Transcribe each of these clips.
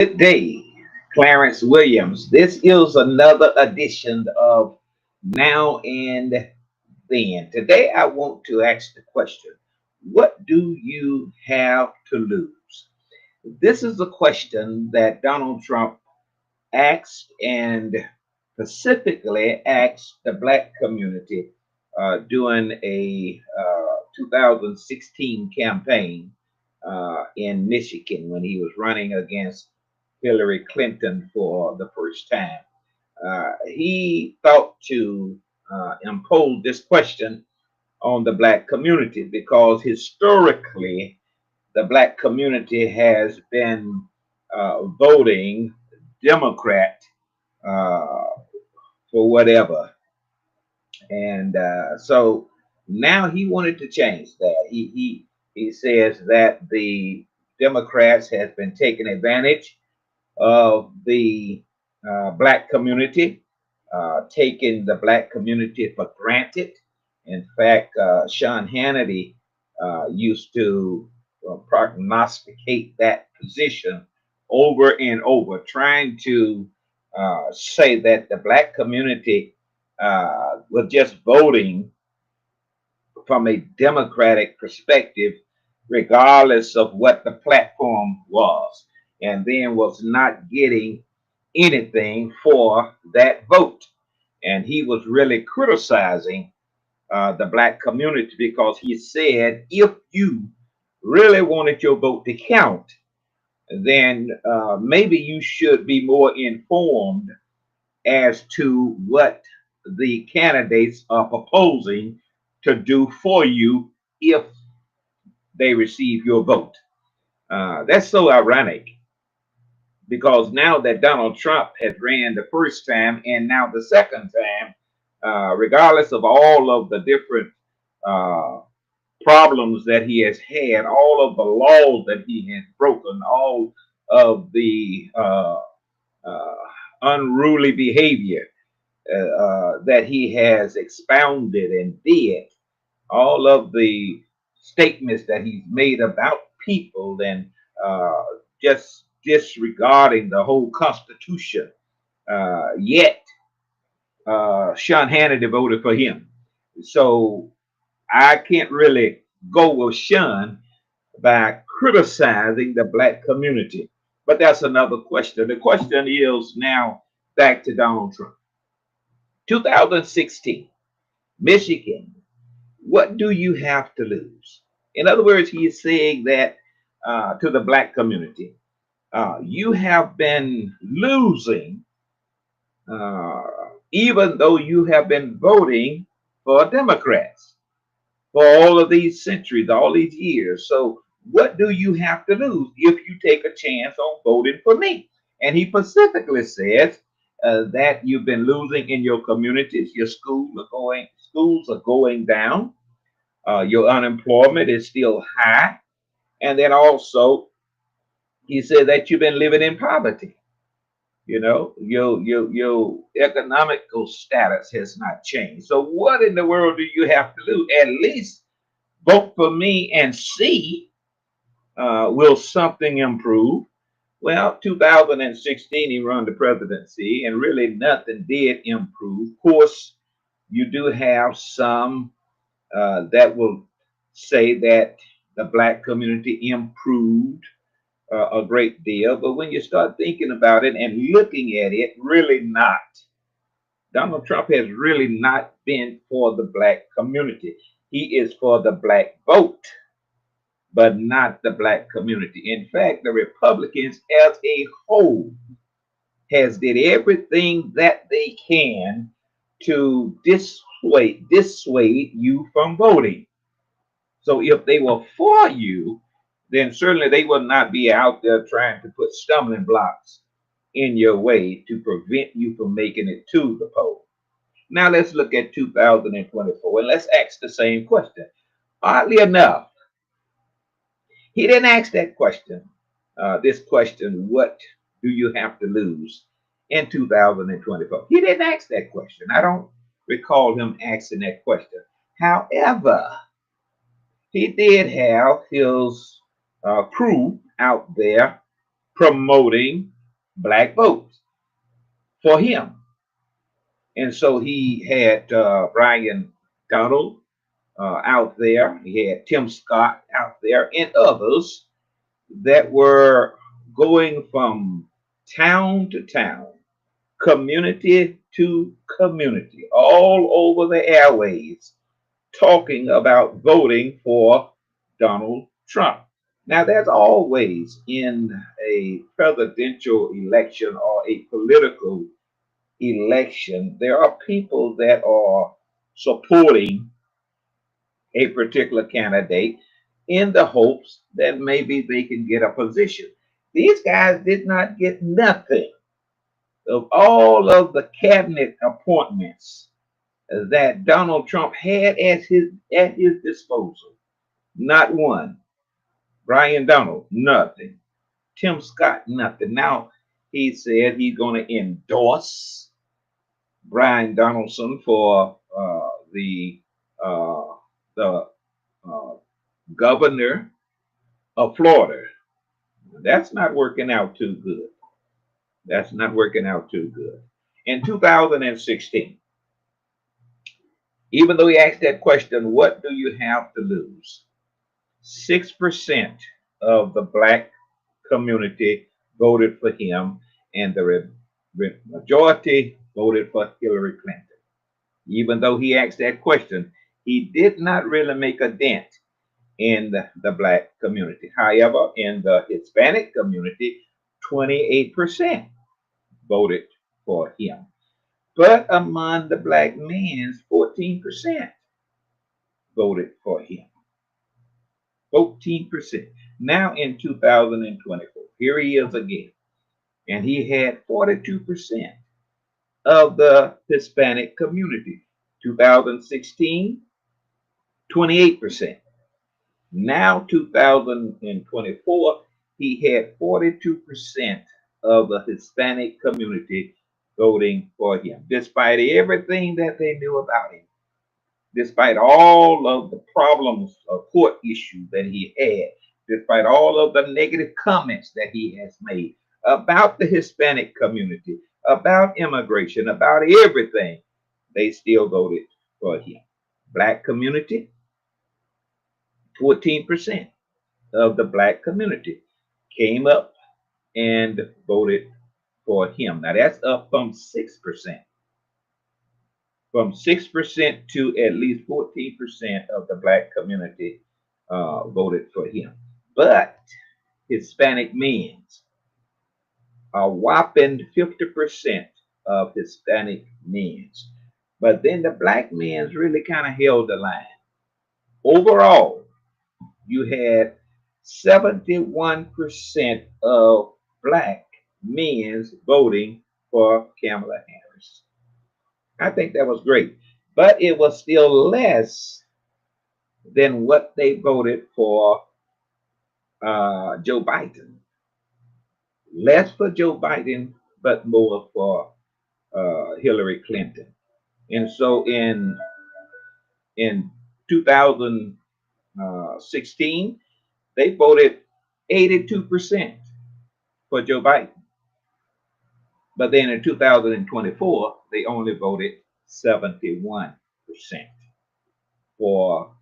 Good day, Clarence Williams. This is another edition of Now and Then. Today, I want to ask the question, what do you have to lose? This is a question that Donald Trump asked and specifically asked the black community during a 2016 campaign in Michigan when he was running against Hillary Clinton for the first time. He thought to impose this question on the black community because historically the black community has been voting Democrat uh, for whatever. And so now he wanted to change that. He says that the Democrats has been taking advantage of the black community, taking the black community for granted. In fact, Sean Hannity used to prognosticate that position over and over, trying to say that the black community was just voting from a democratic perspective, regardless of what the platform was, and then was not getting anything for that vote. And he was really criticizing the black community because he said if you really wanted your vote to count, then maybe you should be more informed as to what the candidates are proposing to do for you if they receive your vote. That's so ironic because now that Donald Trump has ran the first time and now the second time, regardless of all of the different uh, problems that he has had, all of the laws that he has broken, all of the uh, unruly behavior that he has expounded and did, all of the statements that he's made about people and uh, just disregarding the whole Constitution. Yet, Sean Hannity voted for him. So I can't really go with Sean by criticizing the black community. But that's another question. The question is now back to Donald Trump. 2016, Michigan, what do you have to lose? In other words, he is saying that to the black community, you have been losing, uh, even though you have been voting for Democrats for all of these centuries, all these years. So, what do you have to lose if you take a chance on voting for me? And he specifically says that you've been losing in your communities. Your schools are going down. Your unemployment is still high, and then also he said that you've been living in poverty. You know, your economical status has not changed. So what in the world do you have to do? At least vote for me and see will something improve. Well, 2016 he run the presidency, and really nothing did improve. Of course, you do have some that will say that the black community improved a great deal. But when you start thinking about it and looking at it, really not. Donald Trump has really not been for the black community. He is for the black vote, but not the black community. In fact, the Republicans as a whole has did everything that they can to dissuade you from voting. So if they were for you, then certainly they would not be out there trying to put stumbling blocks in your way to prevent you from making it to the poll. Now let's look at 2024 and let's ask the same question. Oddly enough, he didn't ask that question. This question, what do you have to lose in 2024? He didn't ask that question. I don't recall him asking that question. However, he did have his crew out there promoting black votes for him. And so he had Brian Donald out there, he had Tim Scott out there, and others that were going from town to town, community to community, all over the airways, talking about voting for Donald Trump. Now, there's always in a presidential election or a political election, there are people that are supporting a particular candidate in the hopes that maybe they can get a position. These guys did not get nothing of all of the cabinet appointments that Donald Trump had at his disposal. Not one. Brian Donald, nothing. Tim Scott, nothing. Now he said he's going to endorse Brian Donaldson for uh, the uh, governor of Florida. That's not working out too good. That's not working out too good. In 2016, even though he asked that question, what do you have to lose? 6% of the black community voted for him, and the majority voted for Hillary Clinton. Even though he asked that question, he did not really make a dent in the black community. However, in the Hispanic community, 28% voted for him. But among the black men, 14% voted for him. 14%. Now in 2024, here he is again. And he had 42% of the Hispanic community. 2016, 28%. Now 2024, he had 42% of the Hispanic community voting for him, despite everything that they knew about him, despite all of the problems of court issues that he had, despite all of the negative comments that he has made about the Hispanic community, about immigration, about everything, they still voted for him. Black community, 14% of the black community came up and voted for him. Now that's up from 6%. From 6% to at least 14% of the black community voted for him. But Hispanic men, a whopping 50% of Hispanic men. But then the black men really kind of held the line. Overall, you had 71% of black men voting for Kamala Harris. I think that was great, but it was still less than what they voted for Joe Biden. Less for Joe Biden, but more for Hillary Clinton. And so in 2016, they voted 82% for Joe Biden. But then in 2024, they only voted 71% for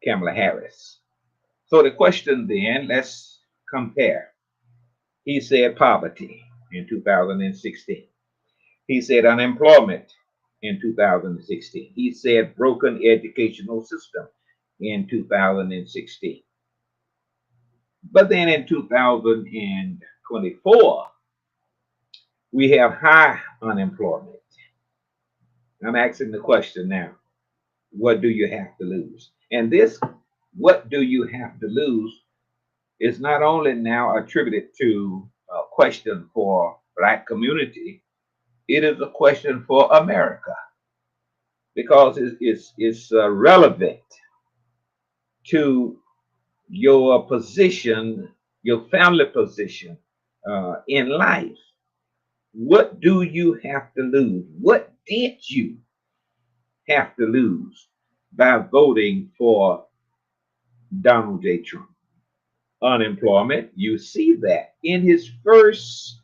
Kamala Harris. So the question then, let's compare. He said poverty in 2016. He said unemployment in 2016. He said broken educational system in 2016. But then in 2024, we have high unemployment. I'm asking the question now, what do you have to lose? And this, what do you have to lose, is not only now attributed to a question for black community, it is a question for America because it's relevant to your position, your family position in life. What do you have to lose? What did you have to lose by voting for Donald J. Trump? unemployment. You see that in his first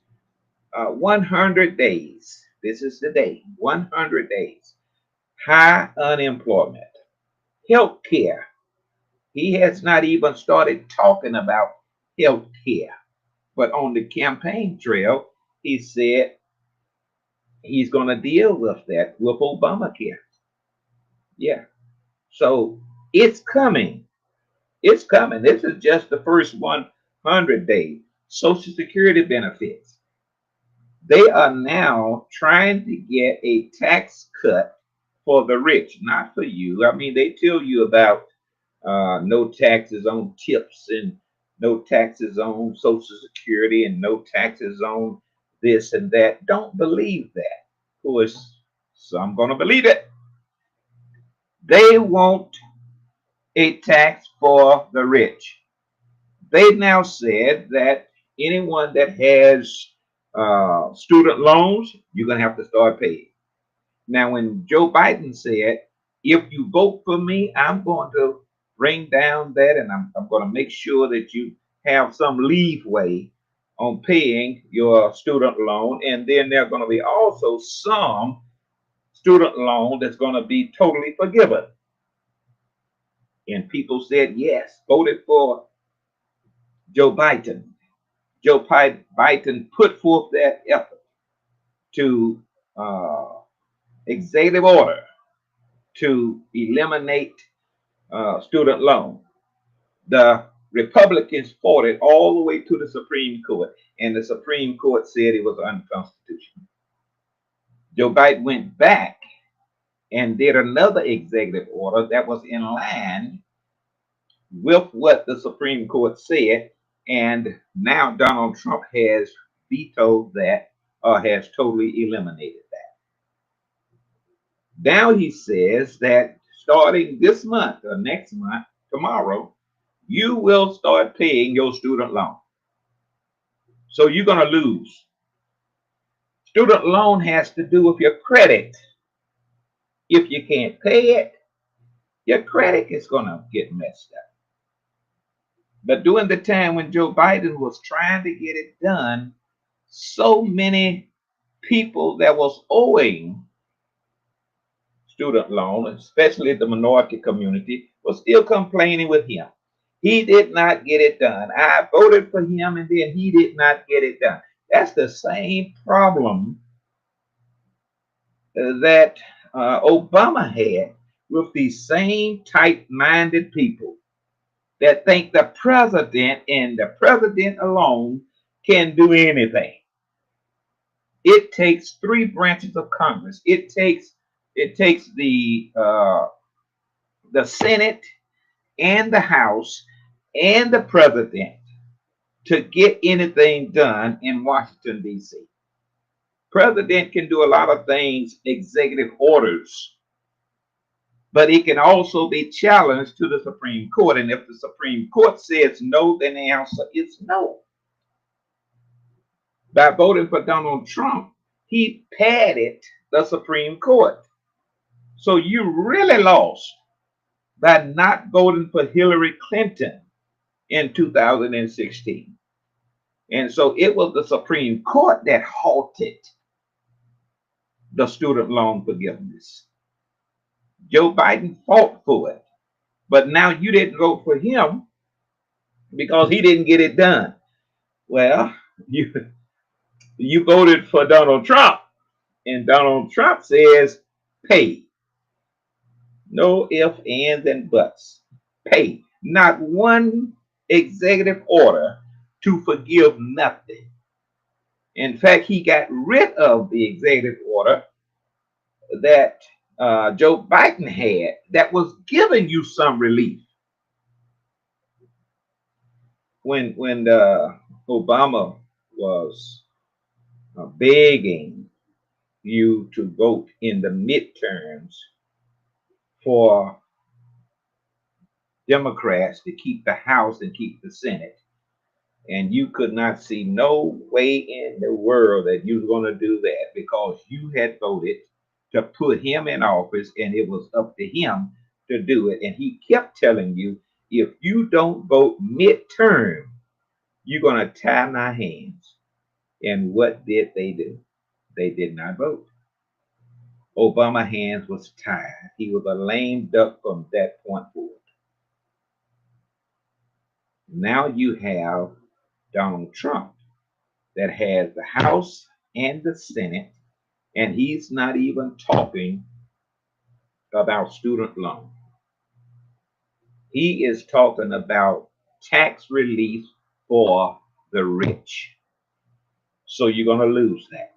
100 days. This is the day, 100 days. High unemployment. Health care. He has not even started talking about health care. But on the campaign trail, he said he's going to deal with that with Obamacare. Yeah. So it's coming. It's coming. This is just the first 100 days. Social Security benefits. They are now trying to get a tax cut for the rich, not for you. I mean, they tell you about no taxes on tips and no taxes on Social Security and no taxes on this and that. Don't believe that. Of course, some gonna believe it. They want a tax for the rich. They now said that anyone that has student loans, you're gonna have to start paying. Now, when Joe Biden said, if you vote for me, I'm going to bring down that and I'm going to make sure that you have some leeway on paying your student loan. And then there's going to be also some student loan that's going to be totally forgiven. And people said yes, voted for Joe Biden. Joe Biden put forth that effort to uh, executive order to eliminate student loan. The Republicans fought it all the way to the Supreme Court, and the Supreme Court said it was unconstitutional. Joe Biden went back and did another executive order that was in line with what the Supreme Court said, and now Donald Trump has vetoed that or has totally eliminated that. Now he says that starting this month or next month, tomorrow, you will start paying your student loan. So you're going to lose. Student loan has to do with your credit. If you can't pay it, your credit is going to get messed up. But during the time when Joe Biden was trying to get it done, so many people that was owing student loan, especially the minority community, was still complaining with him. He did not get it done. I voted for him and then he did not get it done. That's the same problem that Obama had with these same tight minded people that think the president and the president alone can do anything. It takes three branches of Congress. It takes the Senate and the House and the president to get anything done in Washington, D.C. President can do a lot of things, executive orders, but it can also be challenged to the Supreme Court. And if the Supreme Court says no, then the answer is no. By voting for Donald Trump, he padded the Supreme Court. So you really lost by not voting for Hillary Clinton in 2016. And so it was the Supreme Court that halted the student loan forgiveness. Joe Biden fought for it, but now you didn't vote for him because he didn't get it done. Well, you voted for Donald Trump, and Donald Trump says pay. No ifs, ands, and buts. Pay. Not one executive order to forgive nothing. In fact, he got rid of the executive order that Joe Biden had that was giving you some relief. When Obama was begging you to vote in the midterms for Democrats to keep the House and keep the Senate, and you could not see no way in the world that you were going to do that because you had voted to put him in office and it was up to him to do it. And he kept telling you If you don't vote midterm, you're going to tie my hands. And what did they do? They did not vote. Obama hands was tied. He was a lame duck from that point forward. Now you have Donald Trump that has the House and the Senate, and he's not even talking about student loan. He is talking about tax relief for the rich. So you're going to lose that.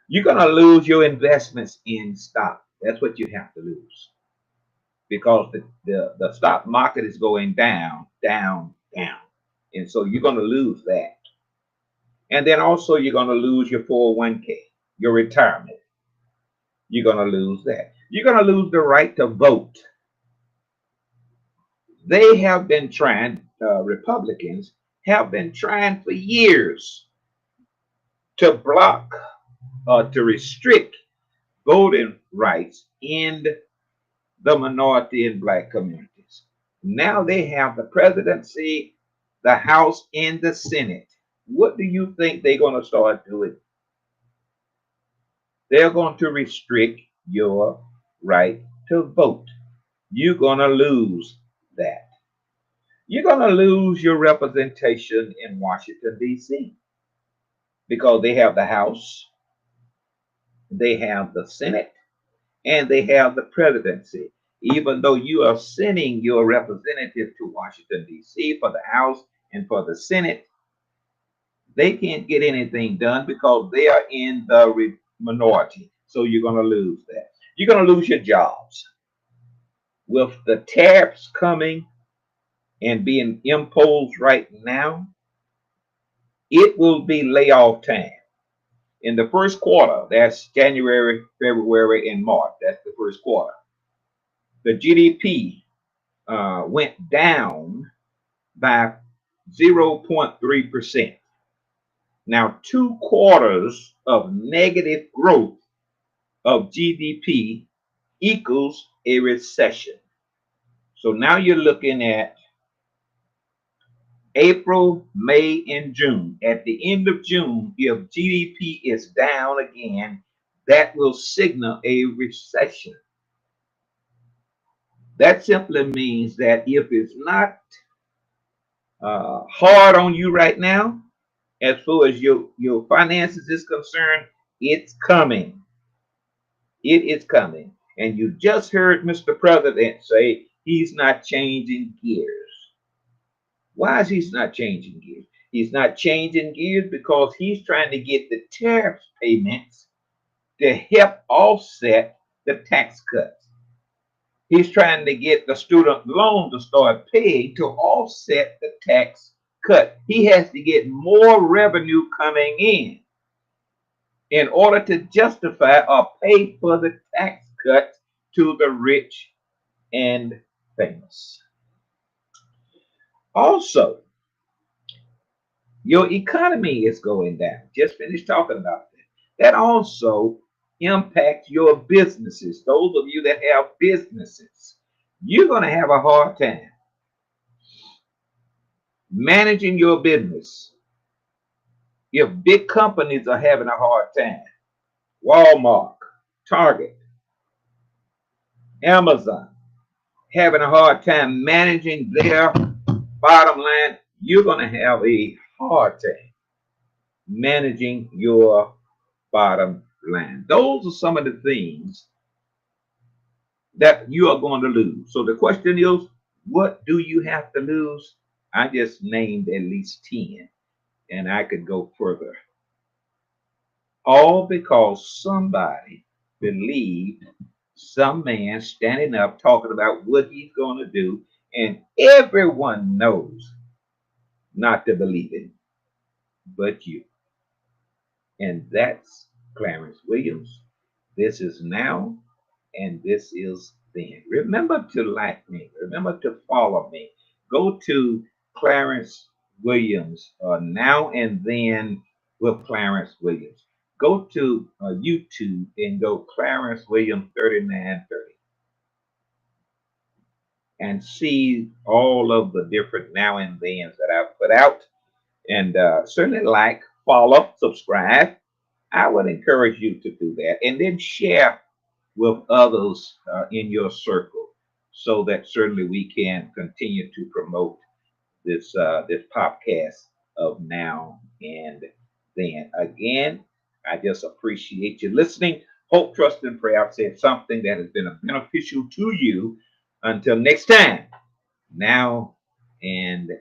You're going to lose your investments in stock. That's what you have to lose because the stock market is going down, down, down. And so you're going to lose that. And then also you're going to lose your 401k, your retirement. You're going to lose that. You're going to lose the right to vote. They have been trying, Republicans have been trying for years to block or to restrict voting rights in the minority and black communities. Now they have the presidency, the House, and the Senate. What do you think they're going to start doing? They're going to restrict your right to vote. You're going to lose that. You're going to lose your representation in Washington, D.C. because they have the House, they have the Senate, and they have the presidency. Even though you are sending your representative to Washington, D.C. for the House and for the Senate, they can't get anything done because they are in the minority. So you're going to lose that. You're going to lose your jobs. With the tariffs coming and being imposed right now, it will be layoff time. In the first quarter, that's January, February, and March. That's the first quarter. The GDP went down by 0.3%. Now, 2 quarters of negative growth of GDP equals a recession. So now you're looking at April, May, and June. At the end of June, if GDP is down again, that will signal a recession. That simply means that if it's not hard on you right now, as far as your finances is concerned, it's coming. It is coming. And you just heard Mr. President say he's not changing gears. Why is he not changing gears? He's not changing gears because he's trying to get the tariff payments to help offset the tax cuts. He's trying to get the student loan to start paying to offset the tax cut. He has to get more revenue coming in order to justify or pay for the tax cuts to the rich and famous. Also, your economy is going down. Just finished talking about that. That also impacts your businesses. Those of you that have businesses, you're going to have a hard time managing your business if big companies are having a hard time. Walmart, Target, Amazon having a hard time managing their bottom line. You're going to have a hard time managing your bottom line. Those are some of the things that you are going to lose. So the question is, what do you have to lose? I just named at least 10, and I could go further. All because somebody believed some man standing up talking about what he's going to do, and everyone knows not to believe it but you. And that's Clarence Williams. This is now, and this is then. Remember to like me. Remember to follow me. Go to Clarence Williams now and then with Clarence Williams. Go to YouTube and go Clarence Williams 3930. and see all of the different now and thens that I've put out. And certainly like, follow, subscribe. I would encourage you to do that. And then share with others in your circle so that certainly we can continue to promote this podcast of now and then. Again, I just appreciate you listening. Hope, trust, and pray I've said something that has been beneficial to you. Until next time, now and